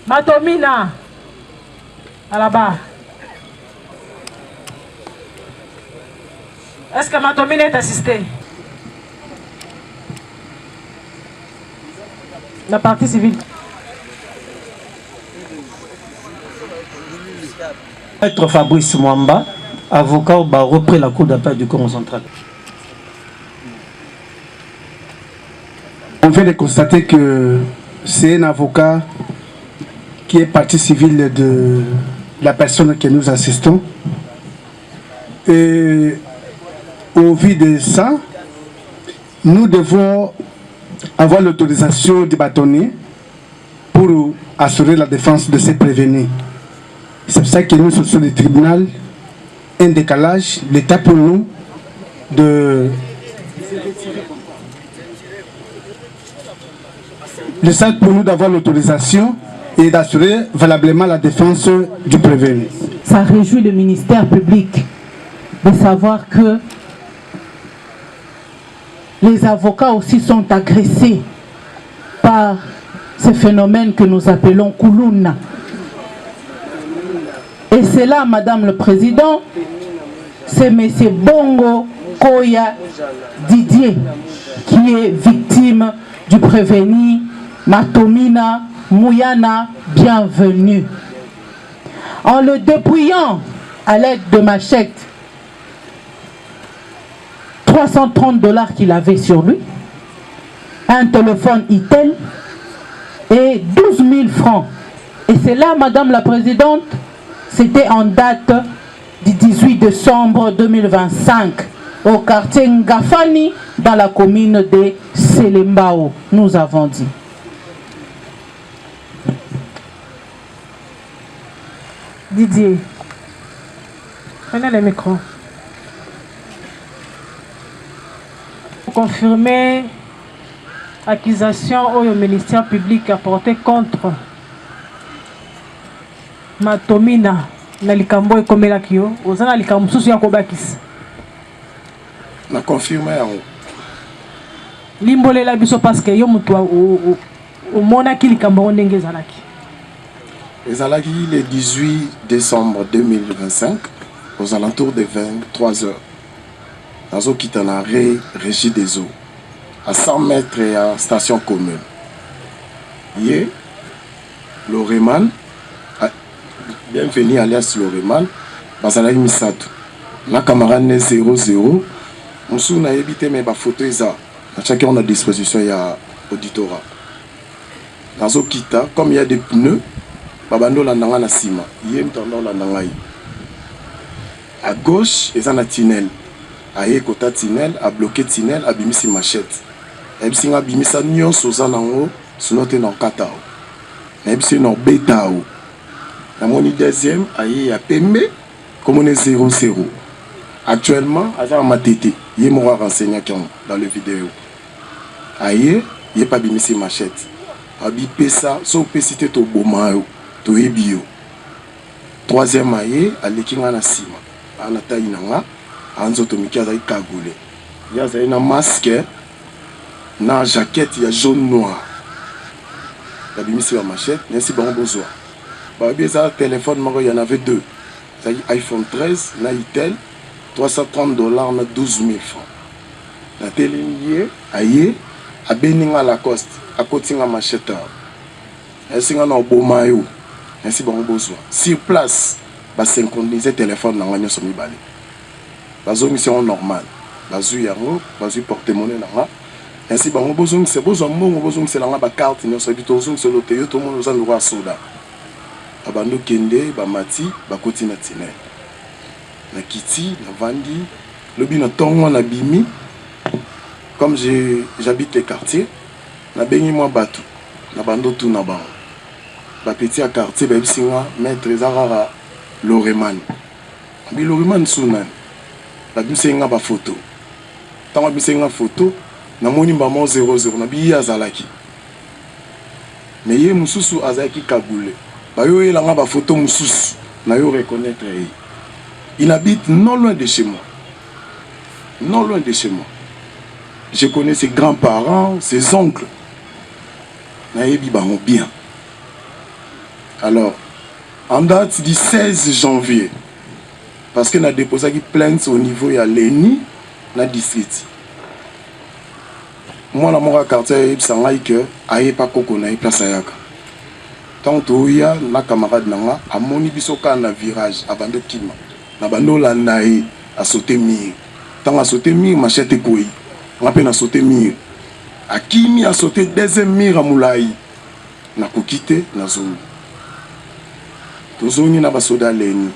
Matomina. À là-bas. Est-ce que Matomina est assistée? La partie civile. Maître Fabrice Mwamba, avocat au barreau près la cour d'appel du Congo central. On vient de constater que c'est un avocat qui est partie civile de la personne que nous assistons. Et au vu de ça, nous devons avoir l'autorisation du bâtonnier pour assurer la défense de ces prévenus. C'est pour ça que nous sommes sur le tribunal, un décalage, l'état pour nous de... Le ça pour nous d'avoir l'autorisation et d'assurer valablement la défense du prévenu. Ça réjouit le ministère public de savoir que les avocats aussi sont agressés par ce phénomène que nous appelons Koulouna. Et c'est là, Madame le Président, c'est M. Bongo Koya Didier qui est victime du prévenu Matomina Mouyana. Bienvenue. En le dépouillant à l'aide de machette, 330 $ qu'il avait sur lui, un téléphone Itel et 12 000 francs. Et c'est là, Madame la Présidente, c'était en date du 18 décembre 2025 au quartier Ngafani dans la commune de Selembao, nous avons dit. Didier, prenez le micro. Pour confirmer l'accusation au ministère public a porté contre Matomina na likambo ekomela kio ozana likambo susu ya kobakisa na confirme yango limbolela biso parce que yo mutu omona ki likambo ndenge ezalaki. Ezalaki le 18 décembre 2025 aux alentours de 23 heures nazo kita na régie des eaux à 100 mètres à station commune yé Loreman. Bienvenue alias Loreman, bazalaki misato. Na camarade 00, musu na yebite me ba photo eza. Na chacun on a disposition ya auditorat. Nazo kita comme il y a des pneus, babando la ndanga na sima, yé mtando la ndanga yi. À gauche, eza na tunnel. Aye kota tunnel, a bloqué tunnel, a bimisi machette. Ebisi nga bimisa nyonso za nango, sunote na katao. Na ebisi na betao. La monnaie deuxième, aïe à Pembe, comme on est 0-0. Actuellement, à Matete, il y a mon renseigné dans la vidéo. Aïe, il n'y a pas de missi machette. Abi Pesa, sauf Pesite to Bomao, to Ebio. Troisième aïe, à l'Ekinga na Sima. À la Taïnanga, à Anzotomiki à Kagoule. Il y a un masque, na jaquette, il y a jaune noir. La missi machette, merci bon besoin. Un téléphone, il y en avait deux. iPhone 13, na Itel, 330 $, na 12 000 francs. La télé, aïe, à Beninga Lacoste, à Kotinga Macheta. Ainsi, on a un beau maillot. Ainsi, on a besoin. Sur place, on synchroniser le téléphone dans l'agneau sur le balai. On a mission normale. On a un porte-monnaie. Ainsi, on a besoin, c'est besoin, c'est la carte, on a besoin, c'est l'hôtel, tout le monde a besoin de soda. Abando kende ba mati ba koti na tine na kiti na vandi lobi na tongo na bimi comme j'habite les quartiers na bengi moi batu na bando tout na ba petit à quartier ba bisinga maître Zarara Loreman bi Loreman sunan ba bisinga ba photo tango bisinga photo na moni ba mo 00 na bi azalaki mais ye mususu azaki Kagoule. Bayo il a une photo moussous, na yo reconnaître. Il habite non loin de chez moi. Non loin de chez moi. Je connais ses grands-parents, ses oncles. Na yebi bango bien. Alors, en date du 16 janvier, parce qu'on a déposé une plainte au niveau de l'ENI, dans le district. Moi, dans mon quartier, je sais que je pas de place à Yaka. Tant que il y a un camarade, à mon ibisoka na virage, avant de Kima, na bando la naï, à sauter mire. Tant à sauter mire, machette koi. On a peine à sauter mire. À Kimi a sauté deuxième mire à Moulaï. Na kokite, na zone. Tozoni na basoda l'ENI.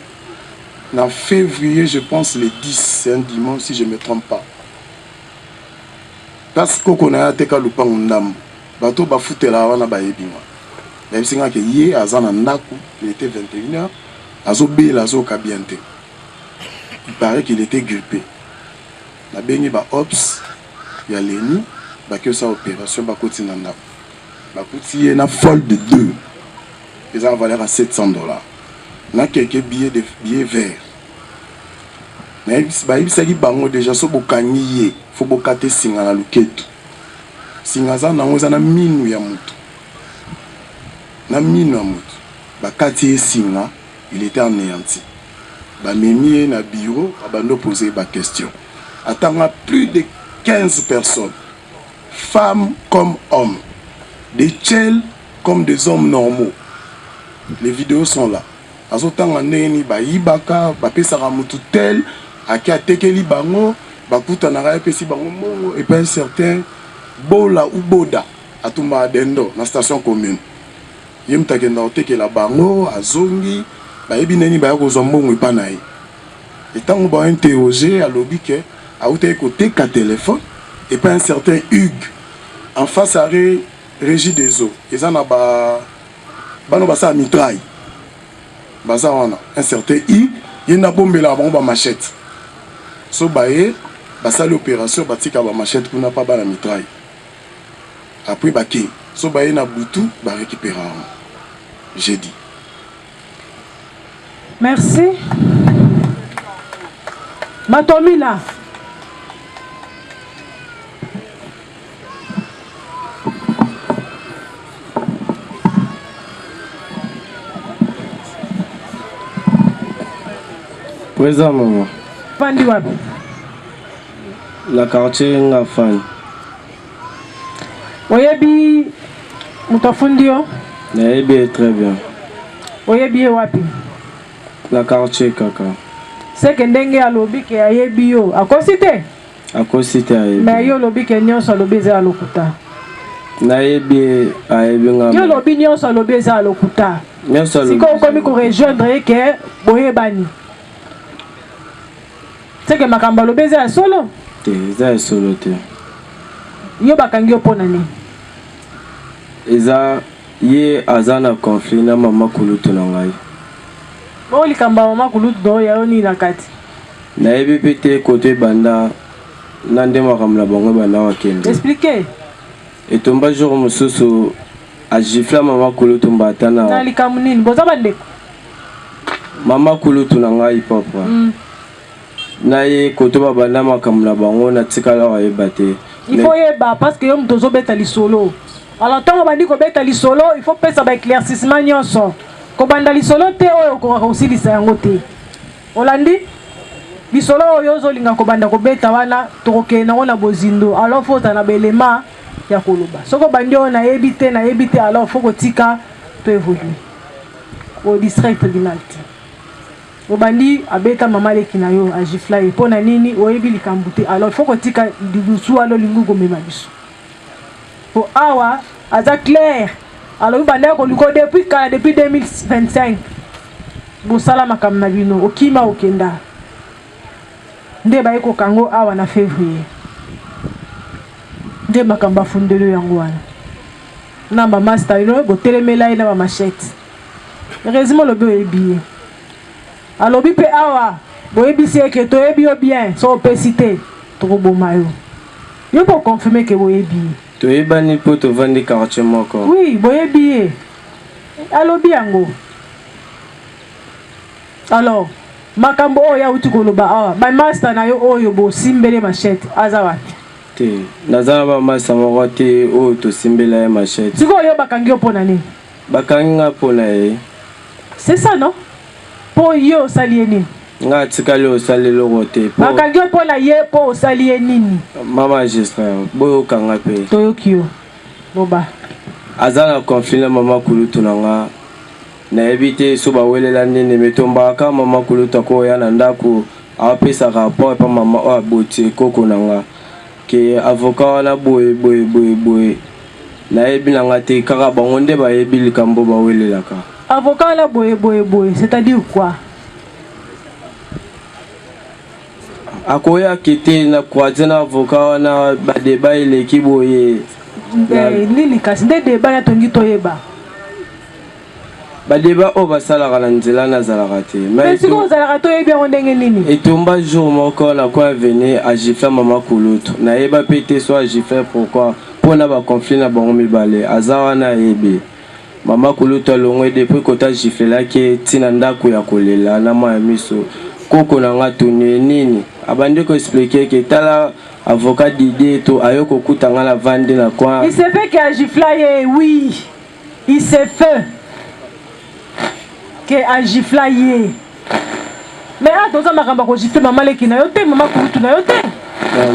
En février, je pense le 10, c'est un dimanche si je ne me trompe pas. Parce qu'on a été à l'oupan ndam, bateau ba fouté là on a ba yebinga. Même si on a yé azana naku, il était 21h, azo bé l'azo kabiente. Il paraît qu'il était grippé. La bengi ba ops, il y a l'ENI, ba que sa opération ba koti nanda. Ba koti na folle de 2. Ils ont valeur à $700. Na quelques billets verts. Mais il s'agit de déjà so bokaniye, faut bokate singa na luketu. Singa za na ngoza na minu ya mutu. Na minu ya mutu. Bakati singa, il était anéanti. Ba memi na bureau, abando poser ba question. Attends plus de 15 personnes, femmes comme hommes, des tchels comme des hommes normaux. Les vidéos sont là. Azotanga ndeni ba ibaka ba pesa ka mutu tel aki atekeli bango ba kuta na ra pesi bango mongo et pas certain bola ou boda atumba dendo na station commune yemta kenda otekela bango azongi ba yebi neni ba ko zombongo ipanayi etango ba interroger alobi ke auté côté ka téléphone et pas un certain Hugues en face à Régie des eaux ezana ba bano basa mitraille bazawana un certain I yena bombela bango ba machette so baye basali opération batika ba machette kuna pa ba la mitraille après baki so baye na butu ba récupérer j'ai dit merci Matomila. Présent maman. Fandi wapi? La quartier nga fan. Oyebi mutafundi yo? Nayebi très bien. Oyebi wapi? La quartier kaka. Seke ndenge alobi ke ayebi yo. Akosite? Akosite ayebi. Mais yo lobi ke nyonso alobi za lokuta. Nayebi ayebi nga. Yo lobi nyonso alobi za lokuta. Nyonso alobi. Siko komi ko rejoindre ke boyebani. C'est que makambo alobi za solo? Te, za solo te. Yo bakangi yo pona ni. Eza ye azana conflit na mama kulutu na ngai. Bo likamba mama kulutu do ya oni na kati. Nayebi pete kote banda nande makamla bango banda wakende. Expliquez. Et tomba jour mususu a gifla mama kulutu mbatana. Na likamu nini? Boza bandeko. Mama kulutu na ngai papa. Na ye kote banda makamla bango na tikala wa ebate. Il faut yeba parce que yo mtozo beta lisolo. Alors tant on dit ko beta lisolo, il faut pesa ba éclaircissement nyonso. Ko banda lisolo te oyo ko aussi lisa yango te. Olandi lisolo oyo zo linga ko banda ko beta wana toke na ona bozindo. Alors faut ta na belema ya koloba. Soko bandio na ebite alors faut ko tika to évoluer. Au district tribunalite. Obandi abeta mama leki na yo agifla e pona nini oyebi likambute alors faut ko tika dibusu alo lingu ko mema biso. Pour awa aza clair alors banda ko liko depuis 2025 bosala makam na bino okima okenda nde ba eko kango awa na février nde makamba fundelo yango wana namba master ino botelemela ina ba machette heureusement lobi oyebi alobi pe awa boyebisi eke toyebi yo bien so opesite tokoboma yo yo po confirmer ke boyebi toyebani po tovandi quartier moko. Oui, boyebi alobi yango. Alors makambo oya uti koloba awa ba master na yo oyo bo simbele machette aza wapi te nazana ba master moko te oyo to simbela ya machette siko yo bakangi yo pona nini bakangi nga pona ye C'est ça, non? Pour yo salieni. Nga tikali osali lokote. Bakangi po na ye po salieni. Mama magistrat, boyo kanga pe. Toyokio. Boba. Azana conflit na mama kulutu nanga. Na éviter so ba welela nene metomba ka mama kulutu ko ya na ndako apesa rapport pa mama o aboti koko nanga. Ke avocat na boy. Na ebi nanga te kaka bangonde ba ebi likambo ba welela ka. Avocat na boy, c'est-à-dire quoi? Akoya kete na kwazena avocat na ba débat ile kiboye. Nini kasi nde débat na tongi toyeba. Ba débat o ba sala kana nzela na zalaka te. Mais si vous allez toyebi ndenge nini? Et tomba jour moko na kwa venir à gifler mama kulutu. Na eba pété soit gifler pourquoi? Pour na ba conflit na bango mibale. Azawa na ebe. Mama kulutu alongwe depuis kota gifler la ke tina ndako ya kolela na ma miso. Koko na nga tuni nini? Abandi ko expliquer que tala avocat d'idée to ayoko kutanga la vande na quoi. Il s'est fait que giflaye, oui. Il s'est fait que giflaye. Mais attends, makamba ko gifle mama leki na yote, mama kulutu na yote.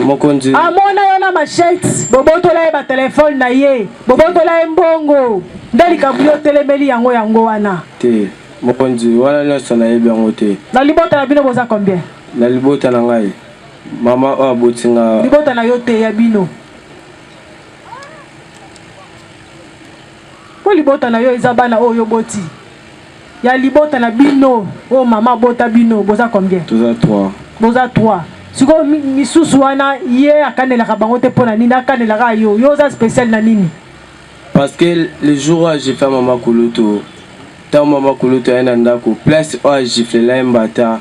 Mokonzi. Amona yona machette, boboto la ba téléphone na ye, boboto la mbongo. Ndali kabuyo telemeli yango wana. Te. Mokonzi wana nyonso na yebi yango te. Na libota na bino boza combien? Na libota na ngai. Mama o abotinga. Libota na yote ya bino. Po libota na yo eza bana oyo boti. Ya libota na bino, oh mama bota bino boza combien? Toza 3. Boza 3. Siko misusu wana ye akanela ka bango te pona nini akanela ka yo. Yo za spécial na nini? Parce que le jour où j'ai fait mama kulutu, ta mama kulutu ena ndako place où j'ai fait la mbata.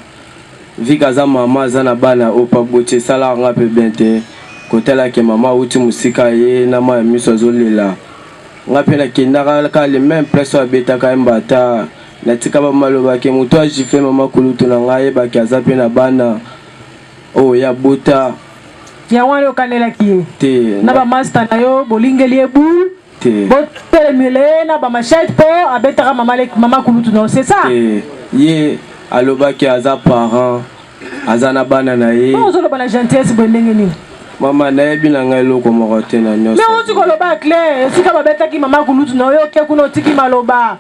Vika za mama zana bana opa boche sala nga pe bente. Kotela ke mama uti musika ye na ma miso zolela. Nga pe na kinaka ka le même place où beta ka mbata. Na tika ba maloba ke muto j'ai fait mama kulutu na nga ye ba kaza pe na bana. Oh ya bota. Ya wana yo kanela kiye. Te. Na ba master na yo bolingeli ebu. Te. Bo telemele na ba machette po abeta mama kulutu na c'est ça. Te. Ye aloba ki aza parent azana bana na ye. On zo bana gentillesse bondenge ni. Mama na yebi na ngai loko moko te na nyonso. Mais on dit ko loba clair, sika ba beta ki mama kulutu na yo ke kuno tiki maloba.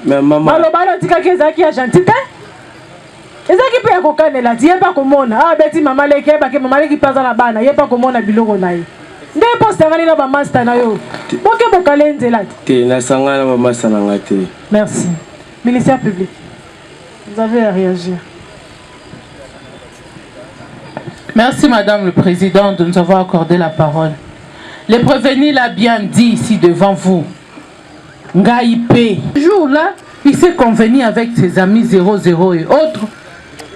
Mais mama maloba lo tika ke zaki ya gentillité. Ezaki pe ko kanela ti yeba ko mona. Ah beti mama leke ba ke mama leki paza na bana yeba ko mona biloko na ye. Nde poste ngani na ba master na yo. Boke bokale nzela. te na sanga na mama sananga te. Merci. Ministère public. Vous avez à réagir. Merci Madame le Président de nous avoir accordé la parole. Le prévenu l'a bien dit ici devant vous. Ngaïpé. Ce jour-là, il s'est convenu avec ses amis 00 et autres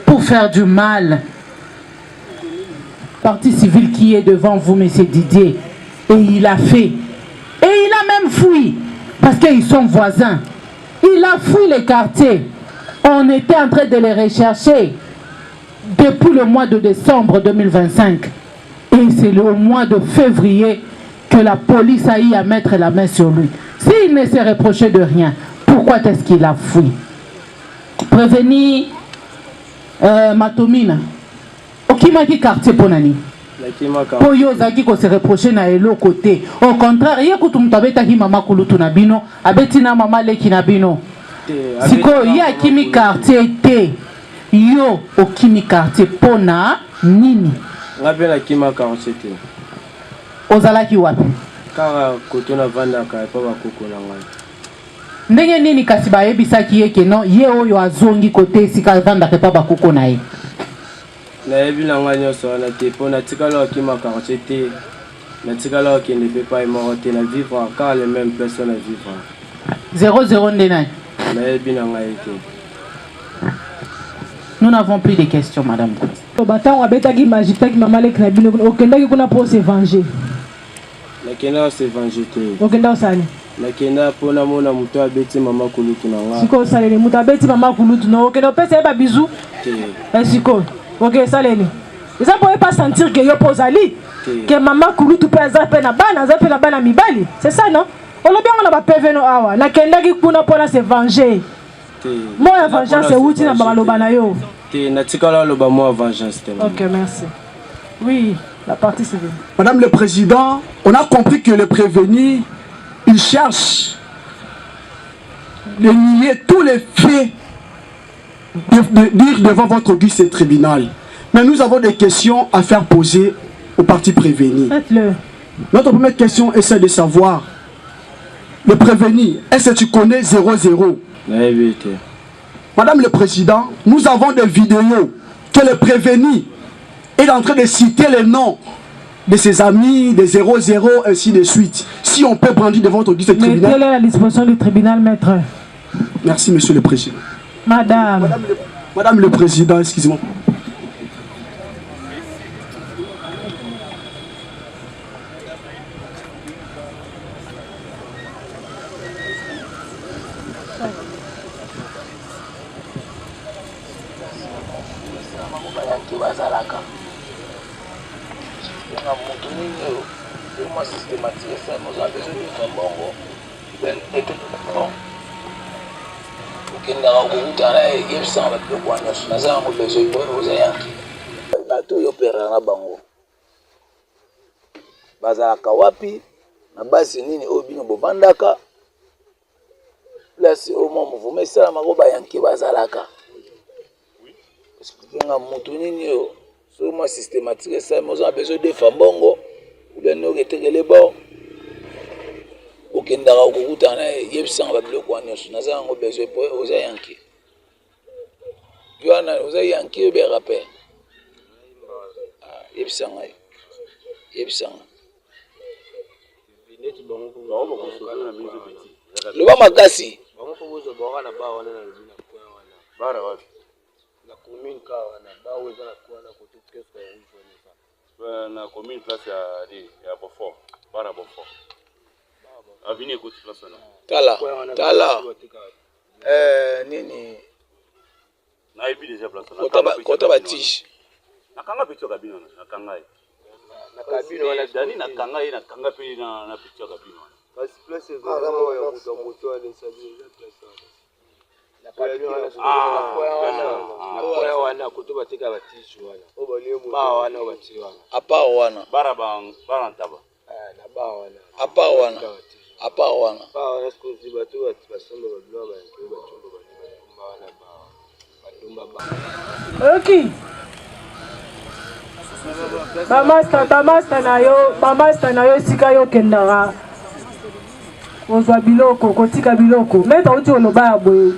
pour faire du mal. Parti civil qui est devant vous, Monsieur Didier. Et il a fait. Et il a même fui. Parce qu'ils sont voisins. Il a fui les quartiers. On était en train de les rechercher depuis le mois de décembre 2025. Et c'est au mois de février que la police a eu à mettre la main sur lui. S'il ne s'est reproché de rien, pourquoi est-ce qu'il a fui? Prévenir Matomina. Okimaki quartier Ponani. Po yo zaki ko se reprocher na elo côté. Au contraire, ye kutumtabeta ki mama kulutu na bino, abeti na mama leki na bino. Siko ya kimi quartier te. Yo okimi quartier pona nini? Ngabe na kima quartier te. Ozalaki wapi? Kara kotona vanda ka pa ba koko na ngai. Ndenge nini kasi ba yebisaki ye ke non ye oyo azongi côté sika vanda ka pa ba koko na ye. Na yebi na ngai nyonso na te pona tikala kima quartier te. Na tikala ki ne peut pas y moroter na vivre car les mêmes personnes à vivre. 00 ndenai. Na yebi na ngai te. Nous n'avons plus de questions, madame. Batango abetaki magistaki mama leki na bino okendaki kuna pour se venger. Na kena se venger te. Okenda osali. Na kena pona mona muto abeti mama kulutu na nga. Siko salele muto abeti mama kulutu no okenda opesa ba bisou. Te. Siko. OK salele. Ça pourrait pas sentir que yo pozali. Que mama kulutu pe azape na bana mibali. C'est ça non? On a bien on a pas PV no awa. Na kendaki kuna pona se venger. Moi, vengeance, c'est où tu n'as pas le banayo. Ok, merci. Oui, la partie civile. Madame le Président, on a compris que le prévenu, il cherche de nier tous les faits, de dire devant votre auguste tribunal. Mais nous avons des questions à faire poser aux parties prévenues. Faites-le. Notre première question est celle de savoir, le prévenu, est-ce que tu connais 00? Madame le Président, nous avons des vidéos que le prévenu est en train de citer les noms de ses amis, des 00, ainsi de suite. Si on peut brandir devant votre auguste tribunal. Mettez-le à la disposition du tribunal, maître. Merci, Monsieur le Président. Madame. Madame le Président, excusez-moi. bato yopera na bango bazalaka wapi na basi nini oyo bino bovandaka place oyo mwa mouvement esalamaka bayanki bazalaka explike nga mutu nini oyo soki mwa systématique esalami oza na besoin defa mbongo ubeni oketekele bo okendaka okokutana yebisanga babiloko wana nyonso naza yango besoin po oza yanki wana oza yanki oyebeka mpe yebisanga ye yebisanga loba makasi na commune place ya Beaufort bara Beaufort avini écoute place tala nini na ebi déjà place kota batige nakanga picture kabino nakanga nakabino wana dani nakanga ye nakanga pe na picture kabino parce place vraiment ya moto ale sabi la kabino wana kutoba tika batige wana ba wana obati wana apa wana bara ntaba na ba wana apa wana ba wana skozi bato basomba bablo ba chombo ba wana ba Ok. Bamasta na yo sika yo kendara. Ozwa biloko, kotika biloko. Meta uti oloba ya boye.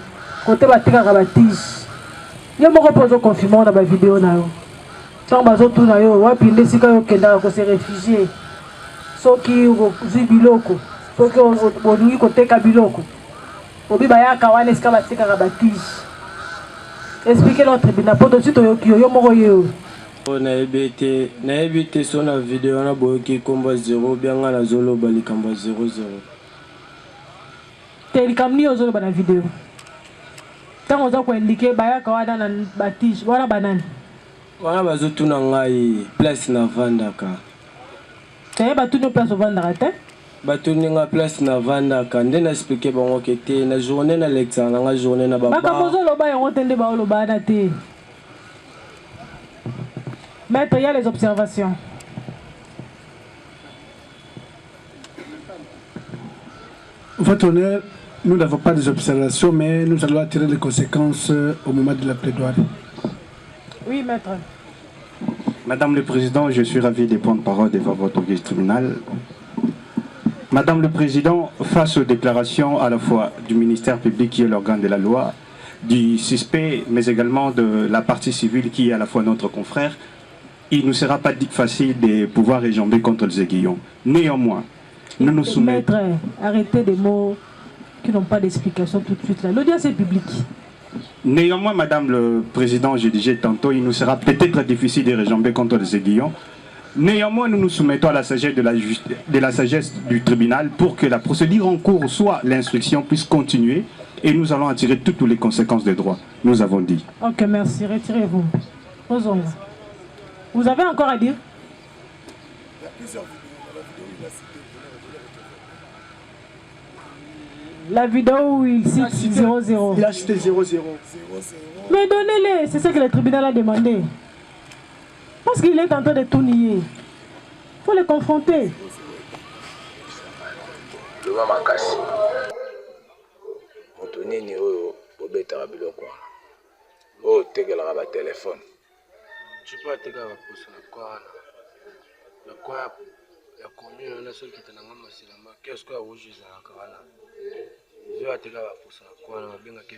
Kote batikaka batige. Yo moko pozo confirmer na ba vidéo na yo. Tant bazo tu na yo wapi nde sika yo kendara ko se réfugier. Soki ozwi biloko. Soki olingi koteka biloko. Obi bayaka wana sika batikaka batige. Expliquez notre tribunal pour tout de suite yo moko yo. Na ebite so na vidéo na boyoki komba 0 bianga na zolo balikamba 00. Te likamni yo zolo bana vidéo. Tango za ko indiquer bayaka wana na batige wana banani. Wana bazotuna ngai place na vandaka. Te batuni place vandaka te. Batuni nga place na vandaka nde na expliquer bango ke te na journée na lecture na nga journée na baba. Baka mozo loba yango tende ba loba na te. Maître, il y a les observations. Votre honneur, nous n'avons pas des observations, mais nous allons attirer les conséquences au moment de la plaidoirie. Oui, maître. Madame le Président, je suis ravi de prendre parole devant votre auguste tribunal. Madame le Président, face aux déclarations à la fois du ministère public qui est l'organe de la loi, du suspect, mais également de la partie civile qui est à la fois notre confrère, il ne sera pas facile de pouvoir éjamber contre les aiguillons. Néanmoins, nous nous soumettons... Maître, arrêtez des mots qui n'ont pas d'explication tout de suite là. L'audience est publique. Néanmoins, Madame le Président, je disais tantôt, il nous sera peut-être difficile de réjamber contre les aiguillons. Néanmoins, nous nous soumettons à la sagesse de la sagesse du tribunal pour que la procédure en cours, soit l'instruction, puisse continuer et nous allons en tirer toutes les conséquences des droits. Nous avons dit. Ok, merci. Retirez-vous. Posons. Vous avez encore à dire? La vidéo où il cite 0-0. Il a cité 0-0. Mais donnez-les, c'est ce que le tribunal a demandé. Parce qu'il est en train de tout nier. Il faut le confronter. Le maman casse. On tourne ni au bêta biloko. Oh, t'es que la téléphone. Tu peux te faire pour ça quoi? Le quoi? La commune on a ceux qui te n'ont pas massivement. Qu'est-ce que vous jugez à la carana? Je vais te faire pour ça quoi? On va bien que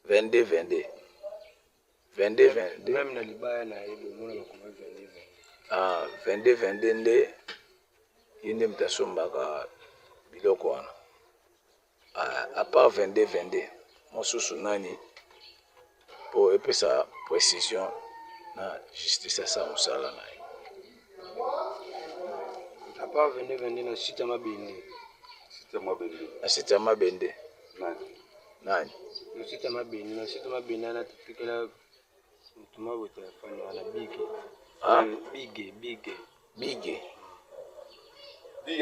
22-22. Même na libaya na ibu mwana bakoma 22. Ah, 22 nde yende mtasombaka biloko wana. À part 22 mosusu nani pour epesa précision na justice sa musala na. À part 22 na sita mabende. Sita mabende. Nani? Na sita mabende na tikela mutuma wa telefone na bige. Ah, bige.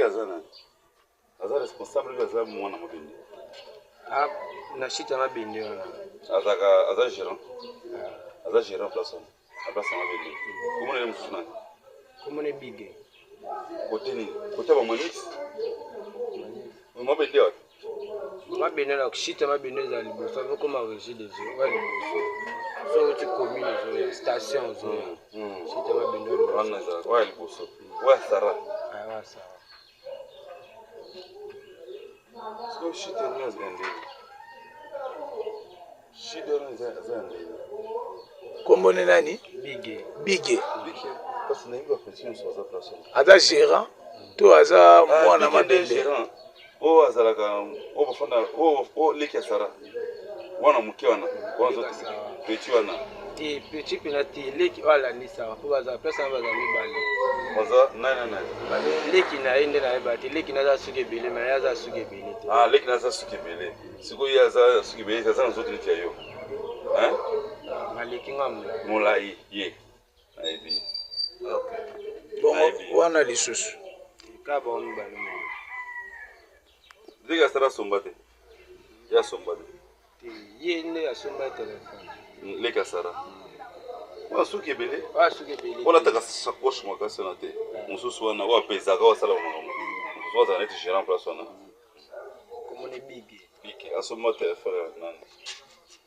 Azana. Azana responsable de Azana mwana mabende. Ah, na sita mabende wana. Azana gérant. Azana gérant place. A place mabende. Comment on est musuna? Comment on est bige? Côté ni, côté ba manix. Mabende wa. Mabende na sita mabende za liboso comme régie des eaux. Ouais, liboso. So tu commune zo station zo. Sita mabende wana za. Ouais, liboso. Ouais, Sarah. Ah, ouais, Sarah. So shit ni azende. Shit ni azende. Kombo ni nani? Bige. Parce na iba fonction sur sa place. Aza gérant, to aza mwana mabende. Gérant. O azalaka o bafanda o leki Sarah. Wana muke wana. Wana zote. Petit wana. Ti petit penalty leki wala ni sawa. Pour baza place baza mibale. Baza nana. Leki na ende na ebati leki na za suke bele mais ya za suke bele. Ah leki na za suke bele. Siko ya za suke bele za zote ni tiayo. Hein? Maleki ngamla. Molai ye. Aibi. Okay. Bon, wana lisusu. Ka ba on balo. Diga Sarah sombate. Ya sombate. Ye ne ya somba téléphone. Leki Sarah. Wa suke bele? Wa suke bele. Wala taka sakosh makasi na te. Mususu wana wa pesa ka wasala mwangu. Mususu wa zaneti gérant place wana. Comment on est bige? Bige asoma téléphone nani.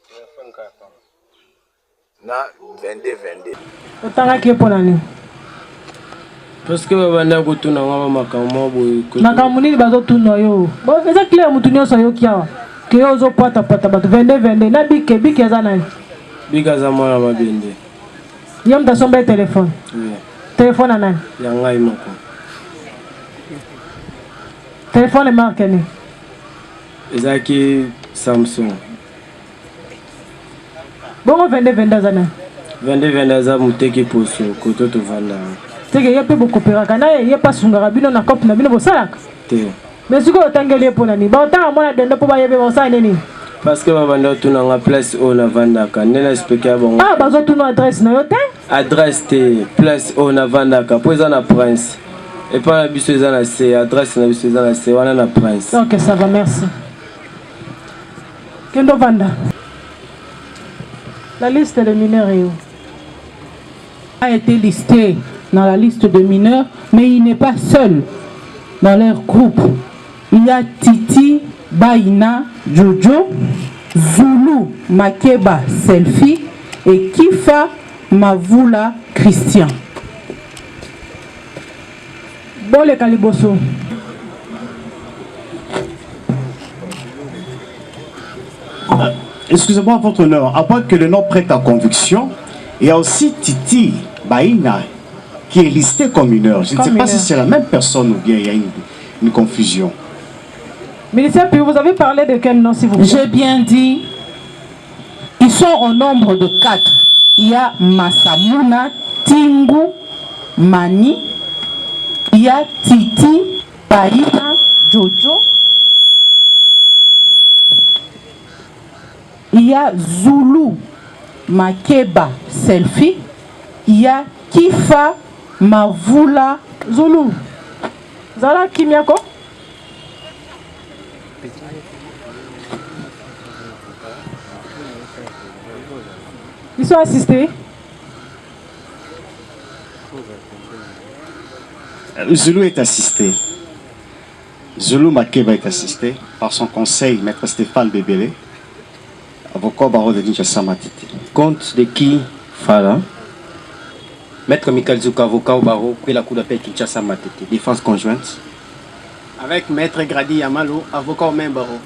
Téléphone ka pa. Na 22. Otangaki pour nani? Parce que babanda kotuna ngama makambo boye. Makambo nini bazotuna yo? Bon, eza clair mutu nyonso yo kiawa. Que yo zo pata bato 22 na bike eza nani? Bike aza mwana mabende. Yo mtasomba téléphone. Oui. Téléphone nani? Ya ngai moko. Téléphone marque ni? Ezaki Samsung. Bon 22 eza nani? 22 aza muteki poso koto to vanda. Teke ye pe bokopera na ye pas sungara bino na cop na bino bosalaka. Te. Mais siko otangeli pour nani? Ba otanga mona dendo po ba yebe bosala nini? Parce que babanda tuna nga place o na vandaka nena expliquer bon. Ah bazo tuna adresse na yo te? Adresse te place o na vandaka po eza na Prince. Et pas na biso eza na C, adresse na biso eza na C wana na Prince. OK, ça va, merci. Kendo vanda. La liste des mineurs a été listé dans la liste de mineurs, mais il n'est pas seul dans leur groupe. Il y a Titi, Baina, Jojo, Zulu, Makeba, Selfie et Kifa, Mavula, Christian. Bon les Kaliboso. Excusez-moi, votre honneur, à part que le nom prête à conviction, il y a aussi Titi Baina qui est listé comme mineur. Je ne sais pas si c'est la même personne ou bien il y a une confusion. Ministère, puis vous avez parlé de quel nom, s'il vous plaît? J'ai bien dit, ils sont au nombre de 4. Il y a Masamuna, Tingu, Mani, il y a Titi, Baina, Jojo, il y a Zulu, Makeba, Selfie, il y a Kifa, Mavula, Zulu. Zala Kimiako? Ils sont assistés. Zulu est assisté. Zulu Makeba est assisté par son conseil, maître Stéphane Bébélé, avocat au barreau de Kinshasa Matete. Compte de qui Fala? Maître Michael Zouka, avocat au barreau, puis la cour d'appel Kinshasa Matete. Défense conjointe. Avec maître Grady Yamalo, avocat au même barreau.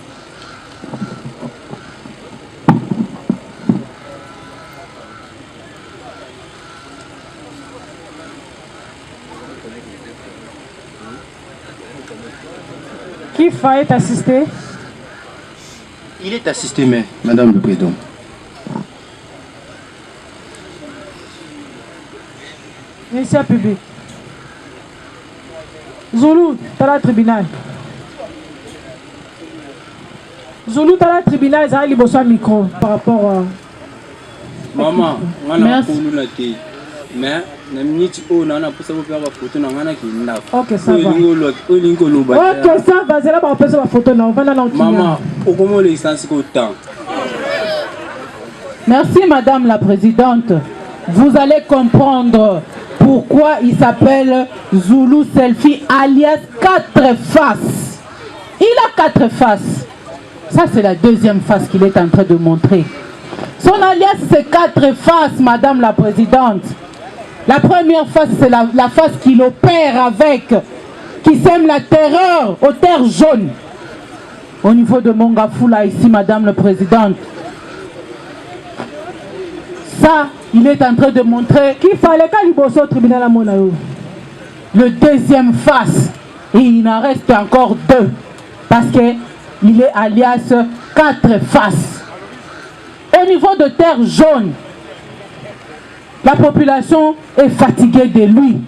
Qui est assisté? Il est assisté, mais Madame le Président. Ministère public. Zulu, t'as la tribunal. Zulu, t'as la tribunal, ça a un micro par rapport à... Maman, on a mais na minute o na pour ça faire la photo na ngana ki nda. OK, ça va. OK, ça va, c'est là pour faire la photo na on va dans maman, au comment les licences ko temps. Merci Madame la Présidente. Vous allez comprendre pourquoi il s'appelle Zulu Selfie alias 4 faces. Il a 4 faces. Ça c'est la deuxième face qu'il est en train de montrer. Son alias c'est 4 faces, Madame la Présidente. La première face, c'est la face qu'il opère avec, qui sème la terreur aux terres jaunes. Au niveau de Mongafula, ici, Madame la Présidente. Ça, il est en train de montrer qu'il fallait qu'à l'Ibosso au tribunal à Monayo. Le deuxième face, et il en reste encore 2, parce qu'il est alias 4 faces. Au niveau de terre jaune, la population est fatiguée de lui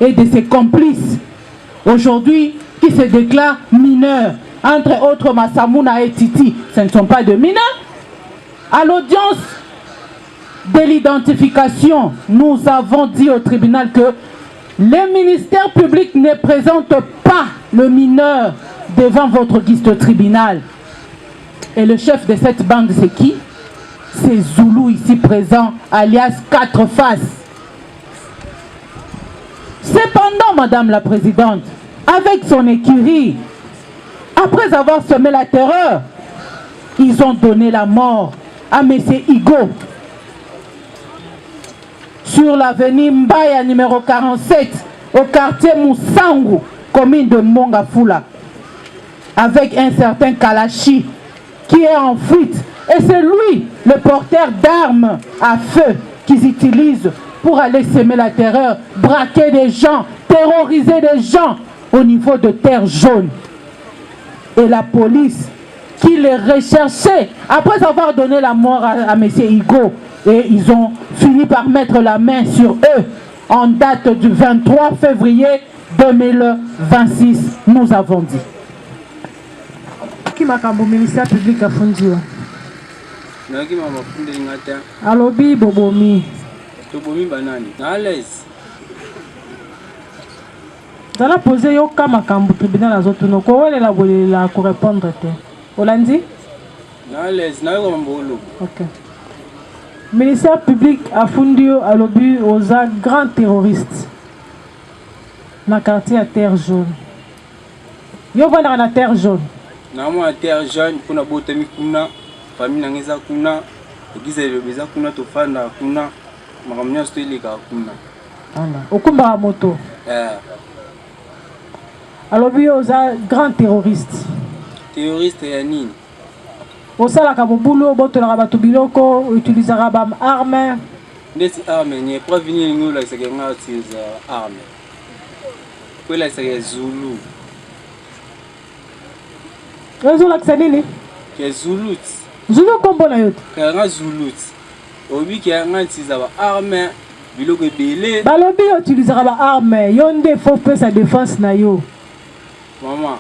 et de ses complices. Aujourd'hui, qui se déclarent mineurs, entre autres Massamouna et Titi, ce ne sont pas de mineurs. À l'audience de l'identification, nous avons dit au tribunal que le ministère public ne présente pas le mineur devant votre guise de tribunal. Et le chef de cette bande, c'est qui? C'est Zulu ici présent, alias 4 faces. Cependant, Madame la Présidente, avec son écurie, après avoir semé la terreur, ils ont donné la mort à M. Igo sur l'avenue Mbaya numéro 47 au quartier Moussangu, commune de Mongafula, avec un certain Kalachi qui est en fuite. Et c'est lui, le porteur d'armes à feu, qu'ils utilisent pour aller semer la terreur, braquer des gens, terroriser des gens au niveau de terre jaune. Et la police qui les recherchait après avoir donné la mort à M. Igo. Et ils ont fini par mettre la main sur eux en date du 23 février 2026, nous avons dit. Qui m'a quand le ministère public a fondé? Alobi Bobomi. Bobomi banani. Na l'aise. Dans la posé yo kama kambu tribunal azotuno ko wele la bole la ko répondre te. Olandi? Na l'aise, na yo mbolo. OK. Ministère public a fondé alobi aux grands terroristes. Na quartier à terre jaune. Yo vanda na terre jaune. Na mo terre jaune kuna botami kuna. Famille nangeza kuna egizelo beza kuna tofanda kuna makamnya stolika kuna ala okumba moto alobi aux grands terroristes ya nini osalaka bobulo botolaka bato biloko utilisaka ba arme ndesi arme nye provenir ngola iseke nga utiliza arme kwela iseke Zulu ezolakisa nini ke Zulu Zulu kombo na yote. Kanga Zulu. Obi ki anga utilisaka ba arme biloko ebele. Balobi utilisaka ba arme, yonde faut faire sa défense na yo. Mama,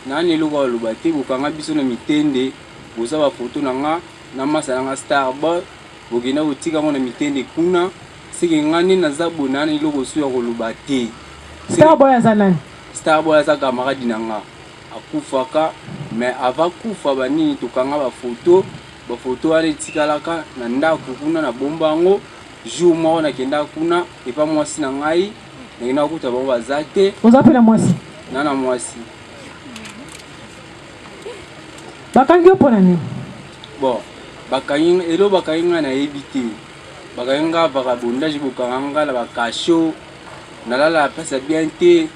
nani loko loba te bokanga biso na mitende, boza ba photo nanga na masa nanga Starboy, bokina otika ngo na mitende kuna, siki ngani na zabo nani loko suya ko loba te. Starboy aza nani? Starboy aza camarade nanga. Akufaka mais avant kufa banini tokanga bafoto wana etikalaka na ndako kuna na bomba yango jour moko nakenda kuna epa mwasi na ngai nakenda kokuta bango baza te. Oza mpe na mwasi? Na mwasi. Bakangi yo mpo na nini? Bon, bakangi nga nayebi te. Bakangi nga vagabondage bokanga nga na bakasho nalala place bien te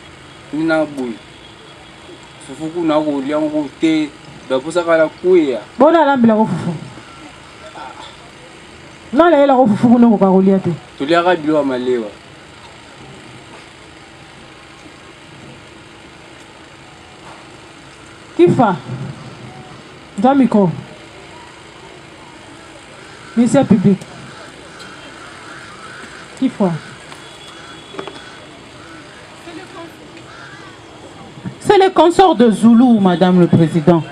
nina boye fufu kuna kolia ngo te baposaka la kuya bona alambela ko fufu nala yela ko fufu kuna kokakolia te toliaka bilo ya malewa Kifa dans micro ministère public Kifa. C'est le consort de Zoulou, Madame le Président.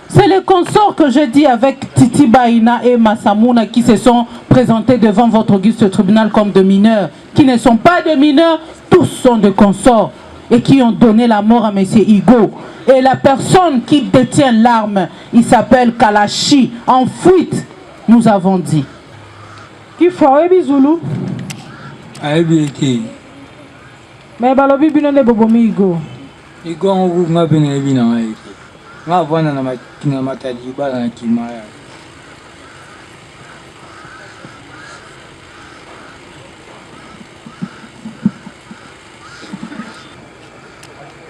C'est le consort que j'ai dit avec Titi Baïna et Massamouna qui se sont présentés devant votre auguste tribunal comme de mineurs, qui ne sont pas de mineurs, tous sont de consorts et qui ont donné la mort à M. Igo. Et la personne qui détient l'arme, il s'appelle Kalashi, en fuite, nous avons dit. Qui fait Zoulou? Mais balobi bino ne bobomi Igo. Igo ngo nga bene bina ngai. Nga vana na matina matadi bala na kimaya.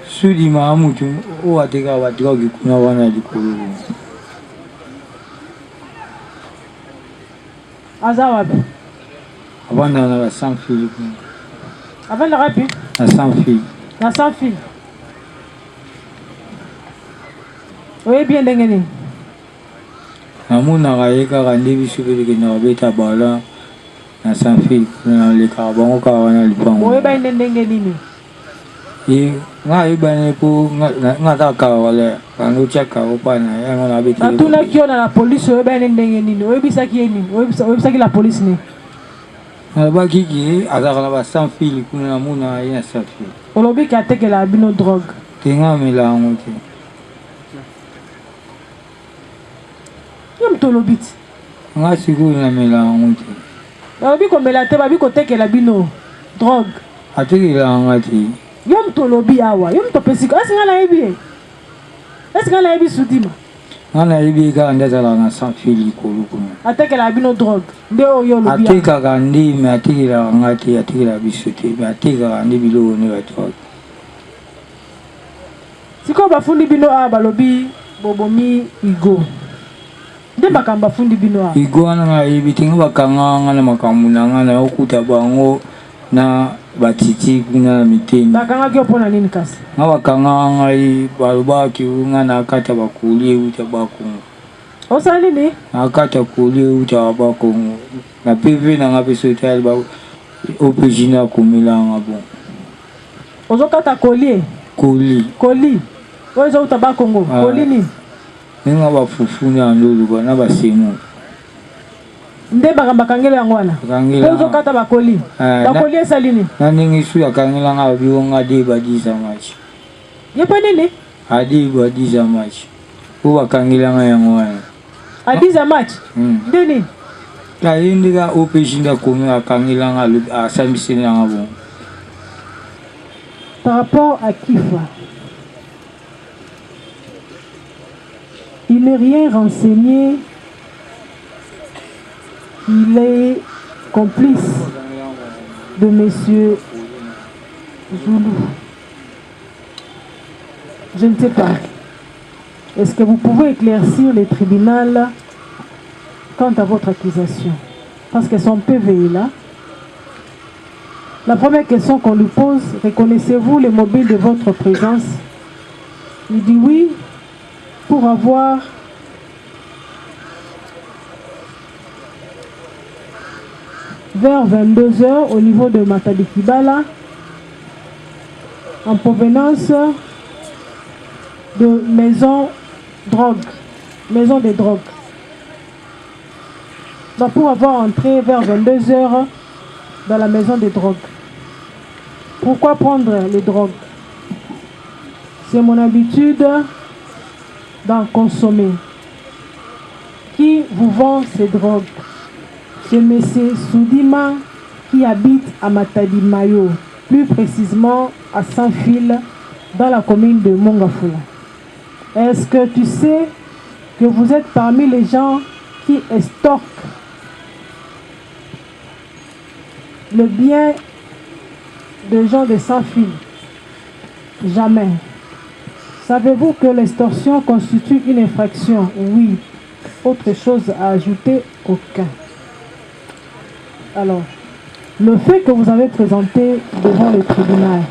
Sudi maamutu o ateka wa drogi kuna wana likolo. Azawabe. Abanda na 100 filles. Avant la rapide. Na 100 filles. Na 100 filles. Oui, bien d'engagé. Namuna raika kandi bisubiri kina beta bala na 100 filles na le carbon ka wana lipango. Oui, bien d'engagé nini. Nga ibane po nga taka wale kanu chaka opana ya ngona beta. Atuna kio na la police oui, bien d'engagé nini. Oui, bisa ki nini. Oui, bisa ki la police ni. Ba kiki azaka ba 100 filles kuna namuna ya 100 filles. Olobi ki ateke la bino drogue. Tenga milango te. Yom tolobit. Nga siku na milango te. Olobi ko melate ba bi ko teke la bino drogue. Ateke la ngati. Yom tolobi awa. Yom to pesiko. Asinga la ebi. Asinga la ebi sudima. Ngana ebi ka ndeza la na 100 filles kolu kuna. Ateke la bino drogue. Nde o yo lobi. Ateka kandi me ateke la ngati ateke la bisote me ateka kandi bilo ne ba drogue. Siko bafundi bino a balobi bobomi Igo. Nde bakamba fundi bino a. Igo ana nga ebitinga bakanga na makamuna ngana okuta bango na batiti kuna na miteni. Bakanga kyo pona nini kasi? Nga bakanga ngai balobaki ngana akata bakulie uta bakongo. Osali ni? Akata kulie uta bakongo. Na PV na ngape sotel ba opejina kumilanga bon. Ozo kata kolie. Koli. Ozo uta bakongo. Koli ni? Ninga bafufu na ndulu na basemu. Nde bakangela yango wana. Ozo kata bakoli. Bakoli esali ni? Na ningi su yakangela nga biwo nga de badiza match. Yepa nini? Adi badiza match. Ko bakangela nga yango wana. Adiza match? Nde ni? Ta indiga opejinda komi akangela nga asambisi nga bon. Par rapport à Kifa, il n'est rien renseigné. Il est complice de Monsieur Zoulou. Je ne sais pas. Est-ce que vous pouvez éclaircir les tribunaux quant à votre accusation? Parce que son PV est là. La première question qu'on lui pose, reconnaissez-vous les mobiles de votre présence? Il dit oui, pour avoir vers 22h au niveau de Matadi Kibala, en provenance de maison des drogues. Donc pour avoir entré vers 22h dans la maison des drogues. Pourquoi prendre les drogues? C'est mon habitude d'en consommer. Qui vous vend ces drogues? C'est M. Soudima qui habite à Matadi Mayo, plus précisément à Saint-Fil, dans la commune de Mongafula. Est-ce que tu sais que vous êtes parmi les gens qui estorquent le bien des gens de Saint-Fil? Jamais. Savez-vous que l'extorsion constitue une infraction? Oui. Autre chose à ajouter? Aucun. Alors, le fait que vous avez présenté devant le tribunal,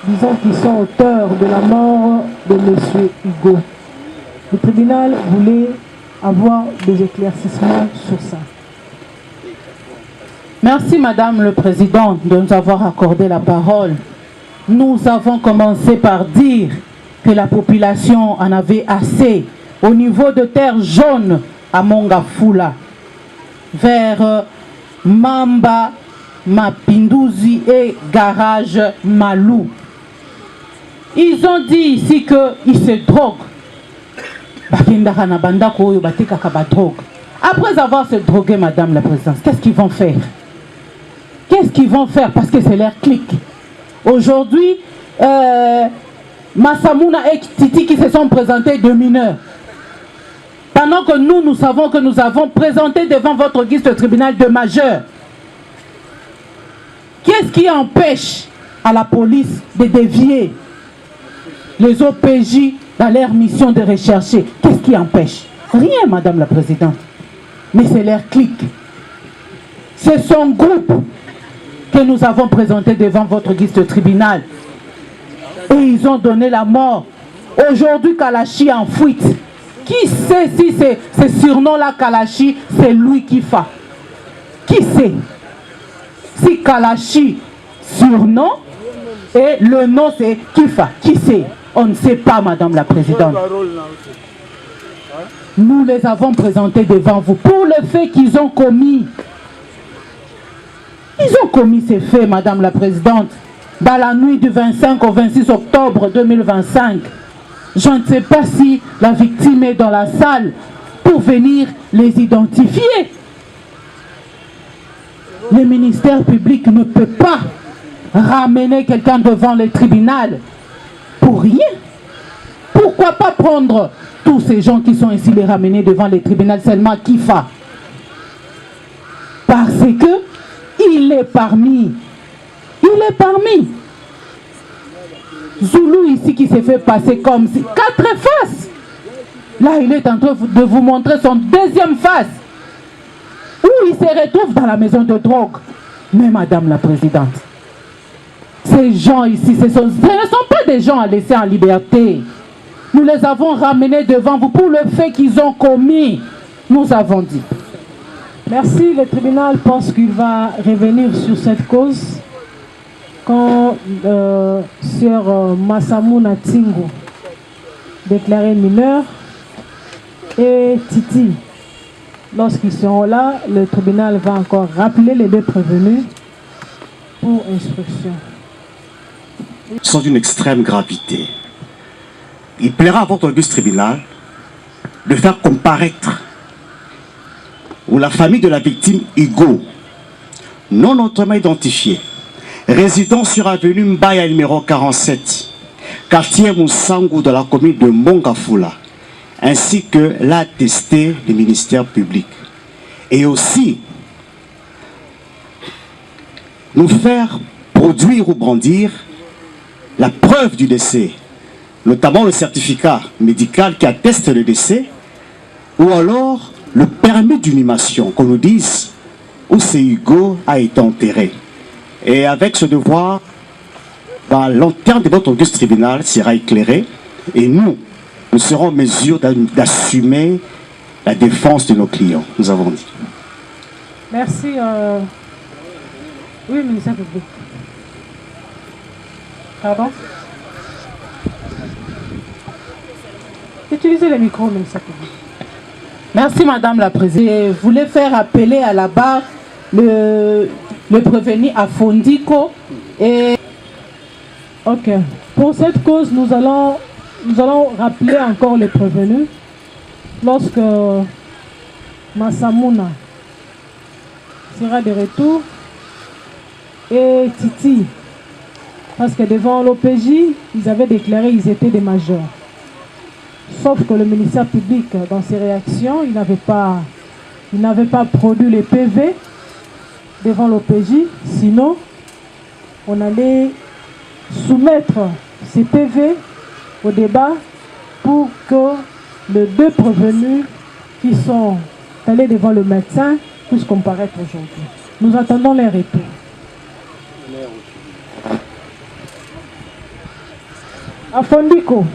disons qu'ils sont auteurs de la mort de M. Hugo, le tribunal voulait avoir des éclaircissements sur ça. Merci Madame le Président de nous avoir accordé la parole. Nous avons commencé par dire que la population en avait assez au niveau de terre jaune à Mongafula, vers Mamba, Mapinduzi et Garage Malou. Ils ont dit ici qu'ils se droguent. Après avoir se drogué, Madame la Présidente, qu'est-ce qu'ils vont faire? Qu'est-ce qu'ils vont faire? Parce que c'est leur clique. Aujourd'hui, Massamouna et Titi qui se sont présentés de mineurs. Pendant que nous savons que nous avons présenté devant votre guise le tribunal de majeurs. Qu'est-ce qui empêche à la police de dévier les OPJ dans leur mission de rechercher? Qu'est-ce qui empêche? Rien, Madame la Présidente. Mais c'est leur clique. C'est son groupe que nous avons présenté devant votre guise de tribunal. Et ils ont donné la mort. Aujourd'hui, Kalachi est en fuite. Qui sait si ce surnom-là, Kalachi, c'est lui qui fait? Qui sait? Si Kalachi, surnom, et le nom c'est Kifa. Qui sait? On ne sait pas, Madame la Présidente. Nous les avons présentés devant vous pour le fait qu'ils ont commis. Ils ont commis ces faits, Madame la Présidente, dans la nuit du 25 au 26 octobre 2025. Je ne sais pas si la victime est dans la salle pour venir les identifier. Le ministère public ne peut pas ramener quelqu'un devant le tribunal pour rien. Pourquoi pas prendre tous ces gens qui sont ici, les ramener devant le tribunal seulement Kifa? Parce que il est parmi. Il est parmi. Zoulou ici qui s'est fait passer comme si 4 faces. Là, il est en train de vous montrer son deuxième face. Où il se retrouve dans la maison de drogue. Mais Madame la Présidente, ces gens ici, ce ne sont pas des gens à laisser en liberté. Nous les avons ramenés devant vous pour le fait qu'ils ont commis. Nous avons dit. Merci. Le tribunal pense qu'il va revenir sur cette cause quand Sœur Massamouna Tingo, déclaré mineur, et Titi, lorsqu'ils seront là, le tribunal va encore rappeler les deux prévenus pour instruction. Sont d'une extrême gravité. Il plaira à votre auguste tribunal de faire comparaître ou la famille de la victime Hugo, non autrement identifiée, résidant sur avenue Mbaya numéro 47, quartier Moussangu de la commune de Mongafula, ainsi que l'a attesté le ministère public. Et aussi, nous faire produire ou brandir la preuve du décès, notamment le certificat médical qui atteste le décès, ou alors le permis d'inhumation, qu'on nous dise où c'est Hugo a été enterré. Et avec ce devoir, l'enterrement de votre auguste tribunal sera éclairé et nous serons en mesure d'assumer la défense de nos clients, nous avons dit. Merci. Oui, ministère public. Pardon? Utilisez le micro, ministère public. Merci Madame la Présidente. Je voulais faire appeler à la barre le prévenu à Fondiko et... Ok. Pour cette cause, nous allons nous allons rappeler encore les prévenus. Lorsque Massamouna sera de retour et Titi, parce que devant l'OPJ, ils avaient déclaré qu'ils étaient des majeurs. Sauf que le ministère public, dans ses réactions, il n'avait pas produit les PV devant l'OPJ, sinon on allait soumettre ces PV au débat pour que les deux prévenus qui sont allés devant le médecin puissent comparaître aujourd'hui. Nous attendons les retours. Afondiko.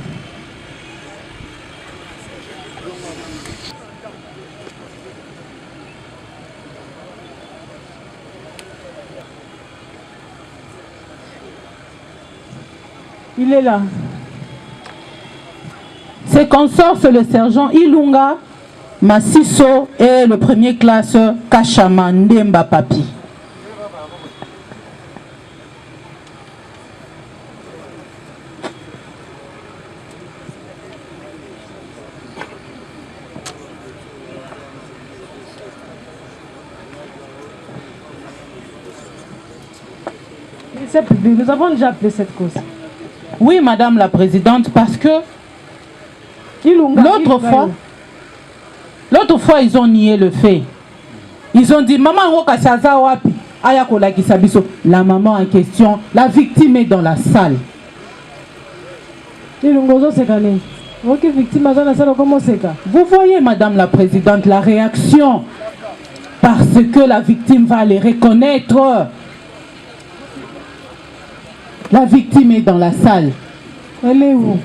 Il est là. Ses consorts, c'est le sergent Ilunga Massiso et le premier classe Kachama Ndemba Papi. Nous avons déjà appelé cette cause. Oui, Madame la Présidente, parce que l'autre fois, ils ont nié le fait. Ils ont dit, maman, la maman en question, la victime est dans la salle. Vous voyez, Madame la Présidente, la réaction, parce que la victime va les reconnaître. La victime est dans la salle. Elle est où?